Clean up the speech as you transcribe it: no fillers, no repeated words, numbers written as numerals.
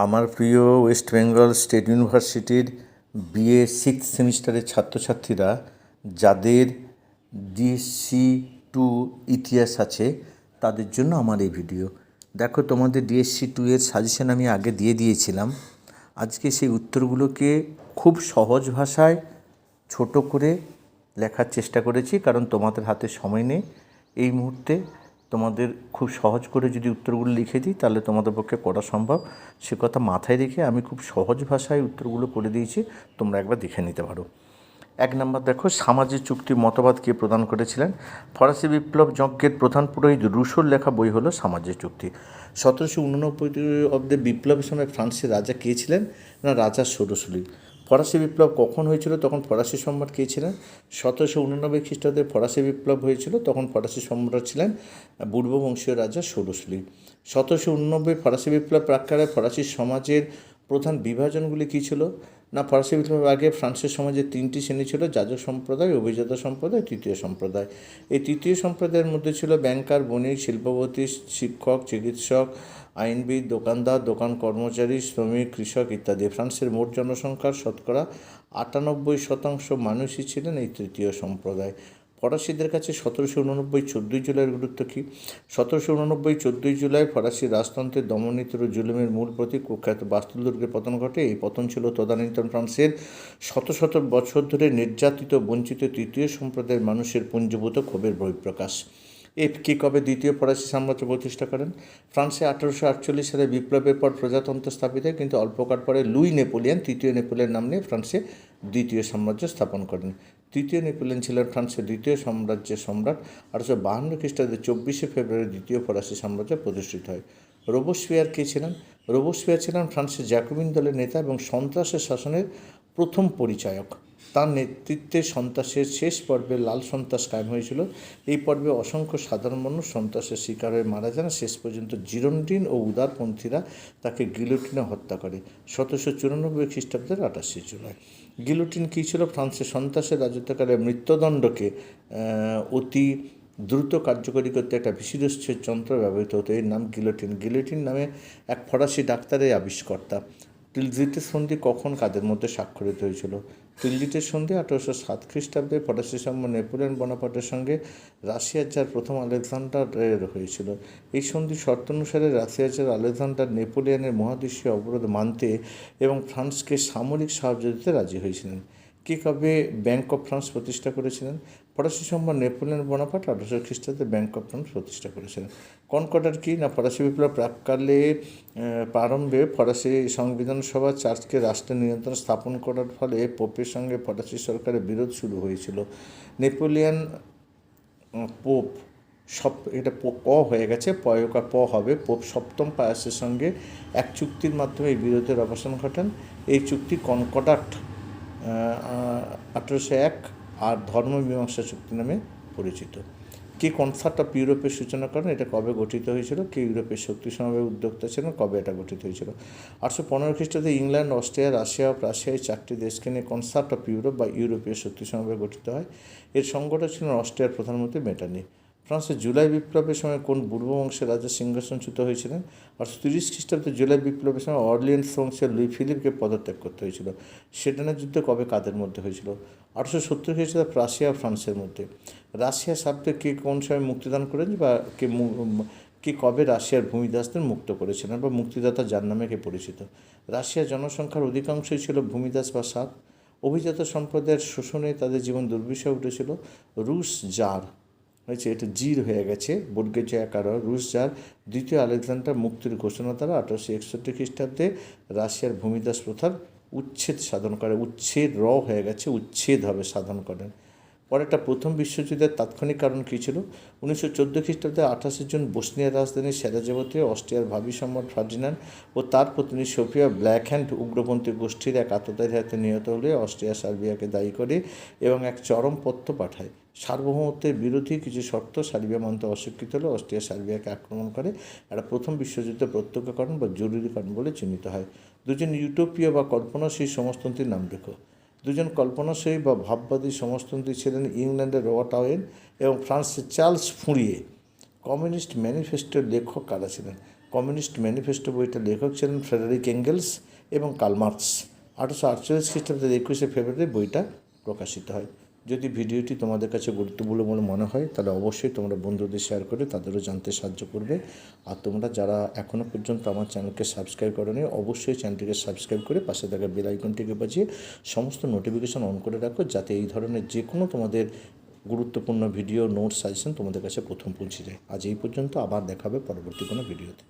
আমার প্রিয় West Bengal state ইউনিভার্সিটির বিএ সিক্স সেমিস্টারের ছাত্রছাত্রীরা যাদের ডিএসসি টু ইতিহাস আছে তাদের জন্য আমার এই ভিডিও। দেখো, তোমাদের ডিএসসি টু এর সাজেশন আমি আগে দিয়ে দিয়েছিলাম। আজকে সেই উত্তরগুলোকে খুব সহজ ভাষায় ছোট করে লেখার চেষ্টা করেছি, কারণ তোমাদের হাতে সময় নেই এই মুহূর্তে। তোমাদের খুব সহজ করে যদি উত্তরগুলো লিখে দিই তাহলে তোমাদের পক্ষে করা সম্ভব। সে কথা মাথায় রেখে আমি খুব সহজ ভাষায় উত্তরগুলো করে দিয়েছি, তোমরা একবার দেখে নিতে পারো। 1 নম্বর দেখো, সামাজিক চুক্তি মতবাদ কে প্রদান করেছিলেন? ফরাসি বিপ্লব যজ্ঞের প্রধান পুরোহিত রুশোর লেখা বই হলো সামাজিক চুক্তি। 1789 অব্দে বিপ্লবের সময় ফ্রান্সের রাজা কে ছিলেন? না, রাজা ষোড়শী। ফরাসি বিপ্লব কখন হয়েছিল, তখন ফরাসি সম্রাট কে ছিলেন? 1789 খ্রিস্টাব্দে ফরাসি বিপ্লব হয়েছিল, তখন ফরাসি সম্রাট ছিলেন পূর্ববংশীয় রাজা ষোড়শী। 1789 ফরাসি বিপ্লব প্রাক্কালে ফরাসি সমাজের প্রধান বিভাজনগুলি কী ছিল? না, ফরাসি বিপ্লবের আগে ফ্রান্সের সমাজে 3টি শ্রেণী ছিল: যাজক সম্প্রদায়, অভিজাত সম্প্রদায়, তৃতীয় সম্প্রদায়। এই তৃতীয় সম্প্রদায়ের মধ্যে ছিল ব্যাংকার, বণিক, শিল্পপতি, শিক্ষক, চিকিৎসক, আইনবিদ, দোকানদার, দোকান কর্মচারী, শ্রমিক, কৃষক ইত্যাদি। ফ্রান্সের মোট জনসংখ্যার শতকরা 98% মানুষই ছিলেন এই তৃতীয় সম্প্রদায়। ফরাসিদের কাছে 1789 14 জুলাইয়ের গুরুত্ব কী? 1789 14 জুলাই ফরাসি রাজতন্ত্রের দমননীতির ও জুলুমের মূল প্রতীক কুখ্যাত বাস্তিল দুর্গের পতন ঘটে। এই পতন ছিল তদানীন্তন ফ্রান্সের শত শত বছর ধরে নির্যাতিত বঞ্চিত তৃতীয় সম্প্রদায়ের মানুষের পুঞ্জীভূত ক্ষোভের বহিঃপ্রকাশ। কে কবে দ্বিতীয় ফরাসি সাম্রাজ্য প্রতিষ্ঠা করেন? ফ্রান্সে 1848 সালে বিপ্লবের পর প্রজাতন্ত্র স্থাপিত হয়, কিন্তু অল্পকাল পরে লুই নেপোলিয়ন, তৃতীয় নেপোলিয়ন নাম নিয়ে ফ্রান্সে দ্বিতীয় সাম্রাজ্য স্থাপন করেন। তৃতীয় নেপোলিয়ন ছিলেন ফ্রান্সের দ্বিতীয় সাম্রাজ্যের সম্রাট। 1852 খ্রিস্টাব্দে 24শে ফেব্রুয়ারি দ্বিতীয় ফরাসি সাম্রাজ্য প্রতিষ্ঠিত হয়। রোবোস্পিয়ার কে ছিলেন? রোবোস্পিয়ার ছিলেন ফ্রান্সের জ্যাকোবিন দলের নেতা এবং সন্ত্রাসের শাসনের প্রথম পরিচায়ক। তার নেতৃত্বে সন্ত্রাসের শেষ পর্বে লাল সন্ত্রাস কায়েম হয়েছিল। এই পর্বে অসংখ্য সাধারণ মানুষ সন্ত্রাসের শিকার হয়ে মারা যান। শেষ পর্যন্ত জিরোন্ডিন ও উদারপন্থীরা তাকে গিলোটিনে হত্যা করে 1794 খ্রিস্টাব্দের 28শে জুলাই। গিলোটিন কী ছিল? ফ্রান্সের সন্ত্রাসের রাজত্বকালে মৃত্যুদণ্ডকে অতি দ্রুত কার্যকরী করতে একটা বিশিষ্ট যন্ত্র ব্যবহৃত হতো, এর নাম গিলোটিন। গিলোটিন নামে এক ফরাসি ডাক্তারের আবিষ্কর্তা। টিলজিটের সন্ধি কখন কাদের মধ্যে স্বাক্ষরিত হয়েছিল? টিলজিটের সন্ধি 1807 খ্রিস্টাব্দে ফরাসি সম্রাট নেপোলিয়ন বোনাপার্টের সঙ্গে রাশিয়ার জার প্রথম আলেকজান্ডারের হয়েছিল। এই সন্ধির শর্ত অনুসারে রাশিয়ার জার আলেকজান্ডার নেপোলিয়নের মহাদেশীয় অবরোধ মানতে এবং ফ্রান্সকে সামরিক সাহায্য দিতে রাজি হয়েছিলেন। কে কবে ব্যাংক অফ ফ্রান্স প্রতিষ্ঠা করেছিলেন? ফরাসি সম্রাট নেপোলিয়ন বোনাপার্ট 1800 খ্রিস্টাব্দে ব্যাংক অফ ফ্রান্স প্রতিষ্ঠা করেছিলেন। কনকর্ডার কি? না, ফরাসি বিপ্লব প্রাক্কালে প্রারম্ভে ফরাসি সংবিধান সভা চার্চকে রাষ্ট্রের নিয়ন্ত্রণ স্থাপন করার ফলে পোপের সঙ্গে ফরাসি সরকারের বিরোধ শুরু হয়েছিল। নেপোলিয়ন পোপ এটা ক হয়ে গেছে, পয়কা প হবে। পোপ সপ্তম পায়াসের সঙ্গে এক চুক্তির মাধ্যমে এই বিরোধের অবসান ঘটান। এই চুক্তি কনকর্ডাট 1801 আর ধর্মমীমাংসা চুক্তি নামে পরিচিত। কে কনসার্ট অফ ইউরোপের সূচনা করেন? এটা কবে গঠিত হয়েছিল? কে ইউরোপের শক্তি সমাবেশের উদ্যোক্তা ছিলেন? কবে এটা গঠিত হয়েছিল? 1815 খ্রিস্টাব্দে ইংল্যান্ড, অস্ট্রিয়া, রাশিয়া ও প্রাশিয়ায় 4টি দেশকে নিয়ে কনসার্ট অফ ইউরোপ বা ইউরোপীয় শক্তি সমাবেশ গঠিত হয়। এর সংগঠক ছিলেন অস্ট্রিয়ার প্রধানমন্ত্রী মেটার্নি। ফ্রান্সের জুলাই বিপ্লবের সময় কোন পূর্ববংশের রাজা সিংহাসনচ্যুত হয়েছিলেন? 1830 খ্রিস্টাব্দে জুলাই বিপ্লবের সময় অর্লিয়েন্স বংশের লুই ফিলিপকে পদত্যাগ করতে হয়েছিল। সেডানের যুদ্ধ কবে কাদের মধ্যে হয়েছিল? 1870 খ্রিস্টাব্দে রাশিয়া ও ফ্রান্সের মধ্যে। রাশিয়া সাবতে কে কোন সময় মুক্তিদান করেন বা কে কবে রাশিয়ার ভূমিদাসদের মুক্ত করেছিলেন বা মুক্তিদাতা যার নামে কে পরিচিত? রাশিয়ার জনসংখ্যার অধিকাংশই ছিল ভূমিদাস বা সাব। অভিজাত সম্প্রদায়ের শোষণে তাদের জীবন দুর্বিষহ উঠেছিল। রুশ জার হয়েছে, এটা জির হয়ে গেছে, বর্গের যে আকার। রুশ জার দ্বিতীয় আলেকজান্ডার মুক্তির ঘোষণা দ্বারা 1861 খ্রিস্টাব্দে রাশিয়ার ভূমিদাস প্রথার উচ্ছেদ সাধন করে। উচ্ছেদ হয়ে গেছে, উচ্ছেদ হবে, সাধন করেন। পরেরটা, প্রথম বিশ্বযুদ্ধের তাৎক্ষণিক কারণ কী ছিল? 1914 খ্রিস্টাব্দে 28 জন বসনিয়ার রাজধানী সেরাজেভোতে অস্ট্রিয়ার ভাবি সম্রাট ফার্ডিনান্ড ও তার পত্নী সোফিয়া ব্ল্যাকহ্যান্ড উগ্রপন্থী গোষ্ঠীর এক আততায়ীর হাতে নিহত হলে অস্ট্রিয়া সার্বিয়াকে দায়ী করে এবং এক চরমপত্র পাঠায়। সার্বভৌমত্বের বিরোধী কিছু শর্ত সার্বিয়া মানতে অস্বীকৃত হলে অস্ট্রিয়া সার্বিয়াকে আক্রমণ করে। এটা প্রথম বিশ্বযুদ্ধে প্রত্যক্ষকরণ বা জরুরিকরণ বলে চিহ্নিত হয়। দুজন ইউটোপীয় বা কল্পনাশীল সমাজতন্ত্রীর নাম লেখো। দুজন কল্পনাশীল বা ভাববাদী সমাজতন্ত্রী ছিলেন ইংল্যান্ডের রবার্ট ওয়েন এবং ফ্রান্সের চার্লস ফুরিয়ে। কমিউনিস্ট ম্যানিফেস্টোর লেখক কারা ছিলেন? কমিউনিস্ট ম্যানিফেস্টো বইটার লেখক ছিলেন ফ্রেডারিক এঙ্গেলস এবং কার্ল মার্কস। 1848 খ্রিস্টাব্দের 21শে ফেব্রুয়ারি বইটা প্রকাশিত হয়। যদি ভিডিওটি তোমাদের কাছে গুরুত্বপূর্ণ বলে মনে হয় তাহলে অবশ্যই তোমরা বন্ধুদের শেয়ার করে তাদেরও জানতে সাহায্য করবে। আর তোমরা যারা এখনও পর্যন্ত আমার চ্যানেলকে সাবস্ক্রাইব করোনি অবশ্যই চ্যানেলটিকে সাবস্ক্রাইব করে পাশে থাকা বেল আইকনটিকে বাজিয়ে সমস্ত নোটিফিকেশন অন করে রাখো, যাতে এই ধরনের যে কোনো তোমাদের গুরুত্বপূর্ণ ভিডিও, নোটস, সাজেশন তোমাদের কাছে প্রথম পৌঁছে যায়। আজ এই পর্যন্ত, আবার দেখা হবে পরবর্তী কোনো ভিডিওতে।